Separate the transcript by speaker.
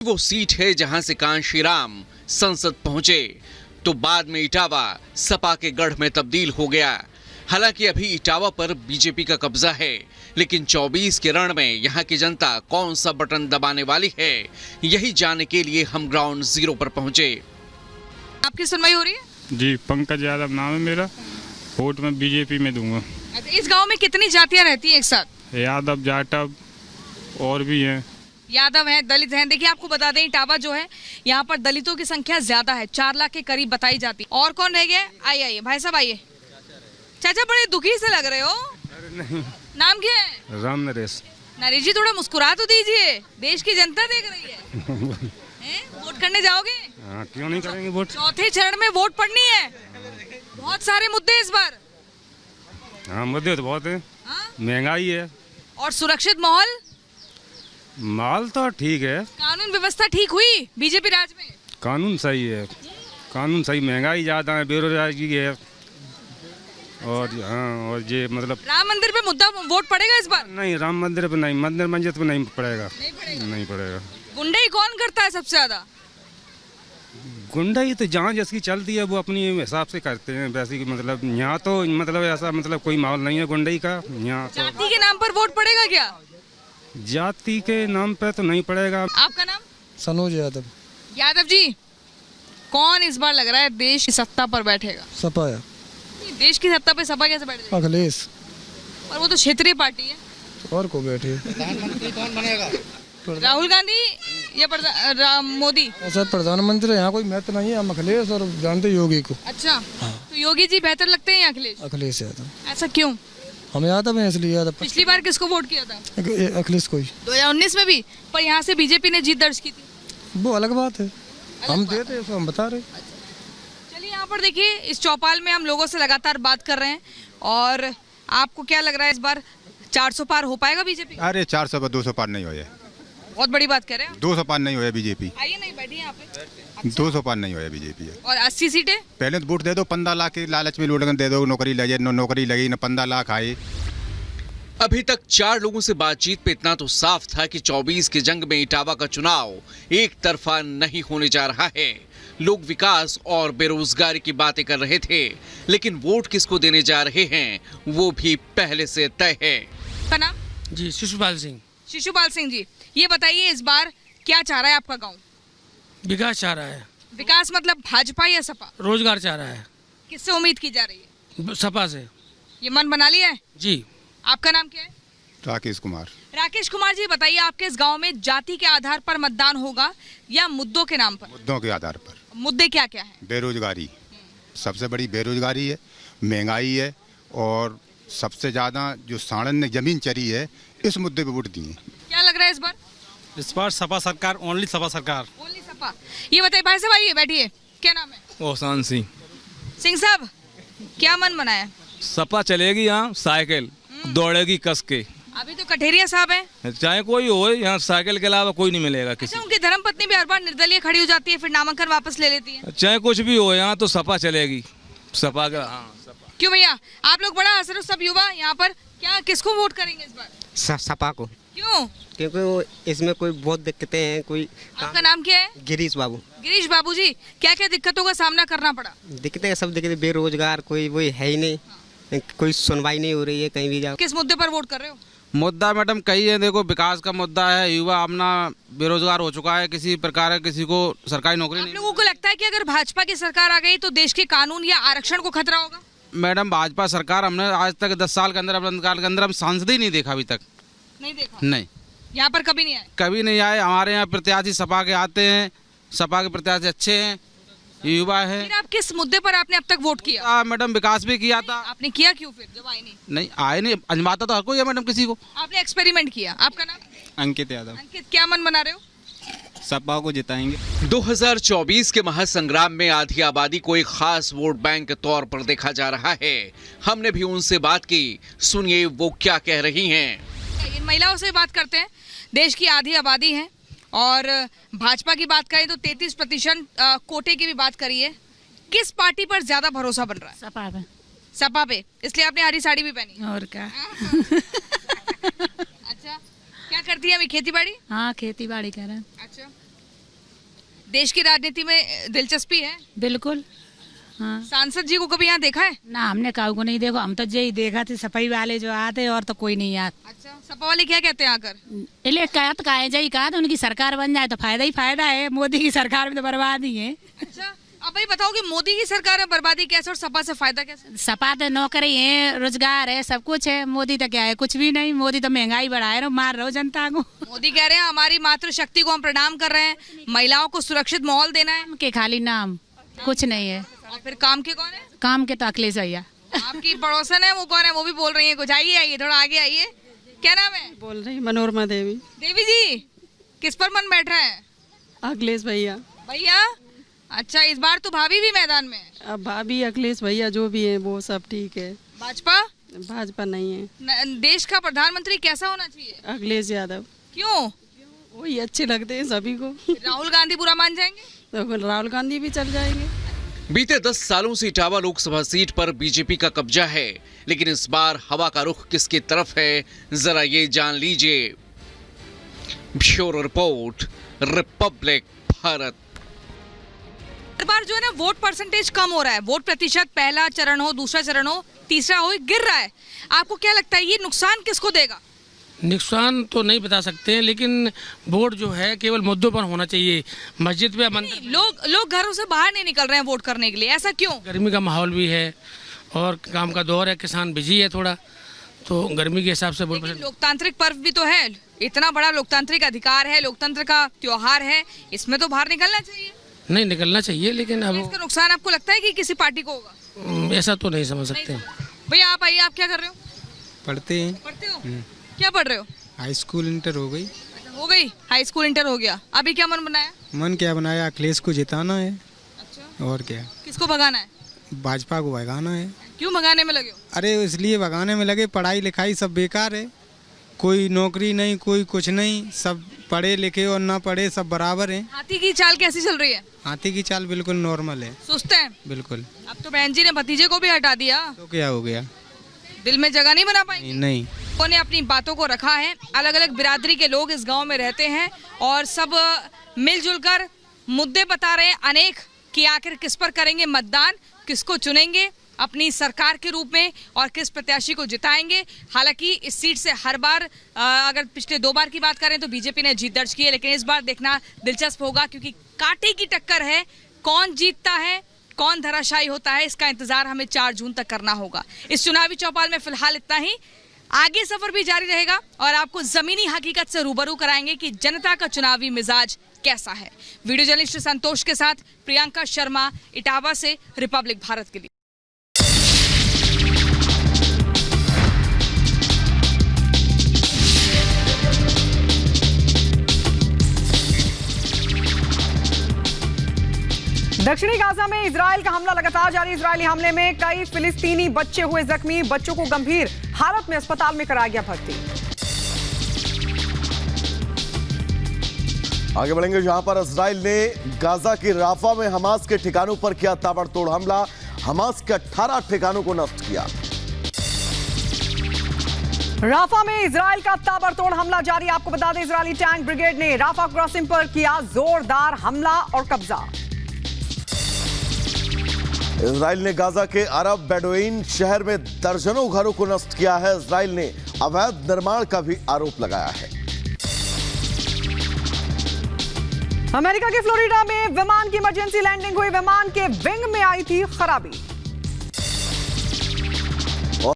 Speaker 1: वो सीट है जहां से कांशीराम संसद पहुंचे तो बाद में इटावा सपा के गढ़ में तब्दील हो गया। हालांकि अभी इटावा पर बीजेपी का कब्जा है, लेकिन 24 के रण में यहां की जनता कौन सा बटन दबाने वाली है, यही जानने के लिए हम ग्राउंड जीरो पर पहुंचे।
Speaker 2: आपकी सुनवाई हो रही है?
Speaker 3: जी, पंकज यादव नाम है मेरा। वोट में बीजेपी में दूंगा।
Speaker 2: इस गांव में कितनी जातियां रहती हैं एक साथ?
Speaker 3: यादव, जाटव और भी हैं।
Speaker 2: यादव हैं, दलित हैं। देखिए आपको बता दें, इटावा जो है यहाँ पर दलितों की संख्या ज्यादा है, 4 लाख के करीब बताई जाती है। और कौन रह गए? आइए भाई साहब आइए। चाचा बड़े दुखी से लग रहे हो।
Speaker 3: अरे नहीं।
Speaker 2: नाम क्या है?
Speaker 3: राम नरेश।
Speaker 2: नरेश जी थोड़ा मुस्कुरा तो दीजिए, देश की जनता देख रही है। वोट करने जाओगे?
Speaker 3: हाँ, क्यों नहीं करेंगे वोट।
Speaker 2: चौथे चरण में वोट पड़नी है, बहुत सारे मुद्दे इस बार।
Speaker 3: हाँ, मुद्दे तो बहुत है। महंगाई है
Speaker 2: और सुरक्षित माहौल।
Speaker 3: माल तो ठीक है।
Speaker 2: कानून व्यवस्था ठीक हुई बीजेपी राज में?
Speaker 3: कानून सही है, कानून सही। महंगाई ज्यादा है, बेरोजगारी है। और हाँ, और ये मतलब
Speaker 2: राम मंदिर पे मुद्दा वोट पड़ेगा इस बार?
Speaker 3: नहीं, राम मंदिर पे नहीं, मंदिर मस्जिद पे नहीं पड़ेगा।
Speaker 2: नहीं
Speaker 3: पड़ेगा।
Speaker 2: गुंडाई कौन करता है सबसे ज्यादा?
Speaker 3: गुंडाई तो जहाँ जिसकी चलती है वो अपनी हिसाब से करते हैं। वैसे कि मतलब यहाँ तो मतलब ऐसा मतलब कोई माहौल नहीं है गुंडाई का यहाँ तो।
Speaker 2: जाति के नाम पर वोट पड़ेगा क्या?
Speaker 3: जाति के नाम पे तो नहीं पड़ेगा।
Speaker 2: आपका नाम?
Speaker 4: सनोज यादव।
Speaker 2: यादव जी, कौन इस बार लग रहा है देश की सत्ता पर बैठेगा?
Speaker 4: सपा।
Speaker 2: देश की सत्ता पे सपा कैसे बैठ जाएगी?
Speaker 4: अखिलेश।
Speaker 2: और वो तो क्षेत्रीय पार्टी है।
Speaker 4: और को बैठे?
Speaker 5: प्रधानमंत्री कौन बनेगा?
Speaker 2: राहुल गांधी या मोदी?
Speaker 4: ऐसा प्रधानमंत्री यहाँ कोई महत्व नहीं है। हम अखिलेश और जानते योगी को।
Speaker 2: अच्छा, तो योगी जी बेहतर लगते हैं या अखिलेश?
Speaker 4: अखिलेश यादव।
Speaker 2: ऐसा क्यों?
Speaker 4: हम यादव हैं इसलिए यादव।
Speaker 2: पिछली बार किसको वोट किया था?
Speaker 4: अखिलेश को ही।
Speaker 2: 2019 में भी, पर यहाँ से बीजेपी ने जीत दर्ज की थी।
Speaker 4: वो अलग बात है, हम देते हैं, हम बता रहे।
Speaker 2: चलिए यहाँ पर देखिए, इस चौपाल में हम लोगों से लगातार बात कर रहे हैं। और आपको क्या लग रहा है इस बार 400 पार हो पाएगा बीजेपी?
Speaker 6: अरे 400 पर 200 पार नहीं होया।
Speaker 2: बहुत बड़ी बात कह रहे हैं।
Speaker 6: 200 पार नहीं होया बीजेपी।
Speaker 2: आइए, नहीं बैठिए यहाँ पे।
Speaker 6: 200 पार नहीं होया बीजेपी।
Speaker 2: और 80 सीटें?
Speaker 6: पहले तो वोट दे दो, 15 लाख के लालच में लूट दे दो, नौकरी लगे, नौकरी लगी न 15 लाख आए।
Speaker 1: अभी तक 4 लोगों से बातचीत पे इतना तो साफ था कि 24 के जंग में इटावा का चुनाव एक तरफा नहीं होने जा रहा है। लोग विकास और बेरोजगारी की बातें कर रहे थे, लेकिन वोट किसको देने जा रहे हैं वो भी पहले से तय है।
Speaker 2: का नाम?
Speaker 7: जी, शिशुपाल सिंह।
Speaker 2: शिशुपाल सिंह जी, ये बताइए इस बार क्या चाह रहा है आपका गाँव?
Speaker 7: विकास चाह रहा है।
Speaker 2: विकास मतलब भाजपा या सपा?
Speaker 7: रोजगार चाह रहा है।
Speaker 2: किससे उम्मीद की जा रही है?
Speaker 7: सपा से।
Speaker 2: ये मन बना लिया है?
Speaker 7: जी।
Speaker 2: आपका नाम क्या है?
Speaker 6: राकेश कुमार।
Speaker 2: राकेश कुमार जी, बताइए आपके इस गांव में जाति के आधार पर मतदान होगा या मुद्दों के नाम पर?
Speaker 6: मुद्दों के आधार पर।
Speaker 2: मुद्दे क्या क्या है?
Speaker 6: बेरोजगारी, सबसे बड़ी बेरोजगारी है, महंगाई है, और सबसे ज्यादा जो साड़न ने जमीन चरी है, इस मुद्दे पे वोट दिए।
Speaker 2: क्या लग रहा है इस बार?
Speaker 7: इस बार सपा सरकार, ओनली सपा सरकार।
Speaker 2: ओनली सपा। ये बताइए भाई साहब, आइए बैठिए। क्या नाम है?
Speaker 8: ओहसान सिंह।
Speaker 2: सिंह साहब, क्या मन बनाया?
Speaker 8: सपा चलेगी यहाँ, साइकिल दौड़ेगी कस के।
Speaker 2: अभी तो कठेरिया साहब हैं।
Speaker 8: चाहे कोई हो, यहाँ साइकिल के अलावा कोई नहीं मिलेगा किसी।
Speaker 2: अच्छा, उनकी धर्मपत्नी भी हर बार निर्दलीय खड़ी हो जाती है, फिर नामांकन वापस ले लेती है।
Speaker 8: चाहे कुछ भी हो, यहाँ तो सपा चलेगी। सपा का, हाँ सपा।
Speaker 2: क्यों भैया, आप लोग बड़ा हंस रहे हो सब युवा यहाँ पर, क्या किसको वोट करेंगे इस बार?
Speaker 5: सपा को।
Speaker 2: क्यों?
Speaker 5: क्योंकि वो इसमें कोई बहुत दिक्कतें हैं। कोई
Speaker 2: आपका नाम क्या है?
Speaker 5: गिरीश बाबू।
Speaker 2: गिरीश बाबू जी, क्या क्या दिक्कतों का सामना करना पड़ा?
Speaker 5: दिक्कतें सब दिक्कतें, बेरोजगार कोई वही है ही नहीं, कोई सुनवाई नहीं हो रही है कहीं भी जाओ।
Speaker 2: किस मुद्दे पर वोट कर रहे हो?
Speaker 8: मुद्दा मैडम कई है। देखो, विकास का मुद्दा है, युवा अपना बेरोजगार हो चुका है, किसी प्रकार किसी को सरकारी नौकरी
Speaker 2: आप
Speaker 8: नहीं।
Speaker 2: लोगों को लगता है कि अगर भाजपा की सरकार आ गई तो देश के कानून या आरक्षण को खतरा होगा?
Speaker 8: मैडम, भाजपा सरकार हमने आज तक 10 साल के अंदर, हम सांसद ही नहीं देखा अभी तक।
Speaker 2: नहीं देखा?
Speaker 8: नहीं,
Speaker 2: यहाँ पर कभी नहीं आए?
Speaker 8: कभी नहीं आए। हमारे यहाँ प्रत्याशी सपा के आते हैं, सपा के प्रत्याशी अच्छे हैं, युवा है।
Speaker 2: फिर आप किस मुद्दे पर आपने अब तक वोट किया?
Speaker 8: मैडम, विकास भी किया था।
Speaker 2: आपने किया क्यों फिर जब आए नहीं?
Speaker 8: नहीं आए नहीं, अजमाता तो हर कोई है मैडम किसी को।
Speaker 2: आपने एक्सपेरिमेंट किया। आपका नाम?
Speaker 7: अंकित यादव।
Speaker 2: अंकित, क्या मन बना रहे हो?
Speaker 7: सपा को जिताएंगे।
Speaker 1: 2024 के महासंग्राम में आधी आबादी को एक खास वोट बैंक के तौर पर देखा जा रहा है। हमने भी उनसे बात की, सुनिए वो क्या कह रही हैं।
Speaker 2: इन महिलाओं से बात करते हैं। देश की आधी आबादी है और भाजपा की बात करें तो 33% कोटे की भी बात करी है। किस पार्टी पर ज्यादा भरोसा बन रहा है?
Speaker 9: सपा पे।
Speaker 2: सपा पे, इसलिए आपने हरी साड़ी भी पहनी?
Speaker 9: और क्या।
Speaker 2: अच्छा, क्या करती है अभी? खेती बाड़ी?
Speaker 9: हाँ, खेती बाड़ी कर रहे हैं।
Speaker 2: अच्छा, देश की राजनीति में दिलचस्पी है?
Speaker 9: बिल्कुल हाँ।
Speaker 2: सांसद जी को कभी यहाँ देखा है?
Speaker 9: ना हमने काऊ को नहीं देखो, हम तो यही देखा थे सफाई वाले जो आते और तो कोई नहीं आते।
Speaker 2: अच्छा, सपा वाले क्या कहते हैं आकर?
Speaker 9: इले कहा तो कहा जाई कहा तो उनकी सरकार बन जाए तो फायदा ही फायदा है, मोदी की सरकार में तो बर्बादी है।
Speaker 2: अच्छा, अब भाई बताओ कि मोदी की सरकार में बर्बादी कैसे और सपा से फायदा कैसे?
Speaker 9: सपा तो नौकरी है, रोजगार है, सब कुछ है। मोदी तो क्या है, कुछ भी नहीं। मोदी तो महंगाई बढ़ाए रहो, मार रहो जनता को।
Speaker 2: मोदी कह रहे हैं हमारी मातृशक्ति को हम प्रणाम कर रहे हैं, महिलाओं को सुरक्षित माहौल देना है।
Speaker 9: के खाली नाम, कुछ नहीं है।
Speaker 2: और फिर काम के कौन है?
Speaker 9: काम के तो अखिलेश भैया।
Speaker 2: आपकी पड़ोसन है, वो कौन है? वो भी बोल रही है कुछ। आइए थोड़ा आगे आइए। क्या नाम है?
Speaker 10: बोल रही मनोरमा देवी।
Speaker 2: देवी जी, किस पर मन बैठ रहा है?
Speaker 10: अखिलेश भैया।
Speaker 2: भैया, अच्छा, इस बार तो भाभी भी मैदान में है।
Speaker 10: अब भाभी अखिलेश भैया जो भी है वो सब ठीक है।
Speaker 2: भाजपा?
Speaker 10: भाजपा नहीं है।
Speaker 2: देश का प्रधानमंत्री कैसा होना चाहिए?
Speaker 10: अखिलेश यादव।
Speaker 2: क्यों?
Speaker 10: वही अच्छे लगते हैं सभी को।
Speaker 2: राहुल गांधी बुरा मान जाएंगे?
Speaker 10: तो राहुल गांधी भी चल जाएंगे।
Speaker 1: बीते 10 सालों से इटावा लोकसभा सीट पर बीजेपी का कब्जा है, लेकिन इस बार हवा का रुख किसकी तरफ है, जरा ये जान लीजिए। Bureau report, Republic Bharat.
Speaker 2: हर बार जो है ना वोट परसेंटेज कम हो रहा है, वोट प्रतिशत, पहला चरण हो, दूसरा चरण हो, तीसरा हो, गिर रहा है। आपको क्या लगता है ये नुकसान किसको देगा?
Speaker 11: नुकसान तो नहीं बता सकते हैं, लेकिन वोट जो है केवल मुद्दों पर होना चाहिए। मस्जिद पे
Speaker 2: लोग घरों से बाहर नहीं निकल रहे हैं वोट करने के लिए, ऐसा क्यों?
Speaker 11: गर्मी का माहौल भी है और काम का दौर है, किसान बिजी है थोड़ा, तो गर्मी के हिसाब से वोट।
Speaker 2: लोकतांत्रिक पर्व भी तो है, इतना बड़ा लोकतांत्रिक अधिकार है, लोकतंत्र का त्योहार है, इसमें तो बाहर निकलना चाहिए।
Speaker 11: नहीं निकलना चाहिए, लेकिन अब
Speaker 2: इसका नुकसान आपको लगता है कि किसी पार्टी को होगा?
Speaker 11: ऐसा तो नहीं समझ सकते।
Speaker 2: भैया आप आइए, आप क्या कर रहे हो?
Speaker 12: पढ़ते हैं।
Speaker 2: पढ़ते हो? क्या पढ़ रहे हो?
Speaker 12: हाई स्कूल इंटर हो गई।
Speaker 2: हो गई हाई स्कूल इंटर हो गया, अभी क्या मन बनाया?
Speaker 12: मन क्या बनाया, अखिलेश को जिताना है।
Speaker 2: अच्छा,
Speaker 12: और क्या?
Speaker 2: किसको भगाना है?
Speaker 12: भाजपा को भगाना है।
Speaker 2: क्यों भगाने में लगे हो?
Speaker 12: अरे इसलिए भगाने में लगे, पढ़ाई लिखाई सब बेकार है, कोई नौकरी नहीं, कोई कुछ नहीं, सब पढ़े लिखे और ना पढ़े सब बराबर है।
Speaker 2: हाथी की चाल कैसी चल रही है?
Speaker 12: हाथी की चाल बिल्कुल नॉर्मल है।
Speaker 2: सुस्त है
Speaker 12: बिल्कुल।
Speaker 2: अब तो बहन जी ने भतीजे को भी हटा दिया,
Speaker 12: तो क्या हो गया?
Speaker 2: दिल में जगह नहीं बना पाएंगे?
Speaker 12: नहीं।
Speaker 2: उन्होंने अपनी बातों को रखा है। अलग अलग बिरादरी के लोग इस गांव में रहते हैं और सब मिलजुल कर मुद्दे बता रहे हैं अनेक कि आखिर किस पर करेंगे मतदान, किसको चुनेंगे अपनी सरकार के रूप में और किस प्रत्याशी को जिताएंगे। हालांकि इस सीट से हर बार अगर पिछले 2 बार की बात करें तो बीजेपी ने जीत दर्ज की है, लेकिन इस बार देखना दिलचस्प होगा क्योंकि कांटे की टक्कर है। कौन जीतता है, कौन धराशायी होता है, इसका इंतजार हमें 4 जून तक करना होगा। इस चुनावी चौपाल में फिलहाल इतना ही। आगे सफर भी जारी रहेगा और आपको जमीनी हकीकत से रूबरू कराएंगे कि जनता का चुनावी मिजाज कैसा है। वीडियो जर्नलिस्ट संतोष के साथ प्रियंका शर्मा, इटावा से, रिपब्लिक भारत के लिए।
Speaker 13: दक्षिणी गाजा में इजराइल का हमला लगातार जारी। इजरायली हमले में कई फिलिस्तीनी बच्चे हुए जख्मी, बच्चों को गंभीर हालत में अस्पताल में कराया गया भर्ती।
Speaker 14: आगे बढ़ेंगे जहां पर इजराइल ने गाजा के राफा में हमास के ठिकानों पर किया ताबड़तोड़ हमला, हमास के 18 ठिकानों को नष्ट किया।
Speaker 13: राफा में इजराइल का ताबड़तोड़ हमला जारी। आपको बता दें इजरायली टैंक ब्रिगेड ने राफा क्रॉसिंग पर किया जोरदार हमला और कब्जा।
Speaker 14: इजराइल ने गाजा के अरब बेडुइन शहर में दर्जनों घरों को नष्ट किया है। इजराइल ने अवैध निर्माण का भी आरोप लगाया है।
Speaker 13: अमेरिका के फ्लोरिडा में विमान की इमरजेंसी लैंडिंग हुई, विमान के विंग में आई थी खराबी।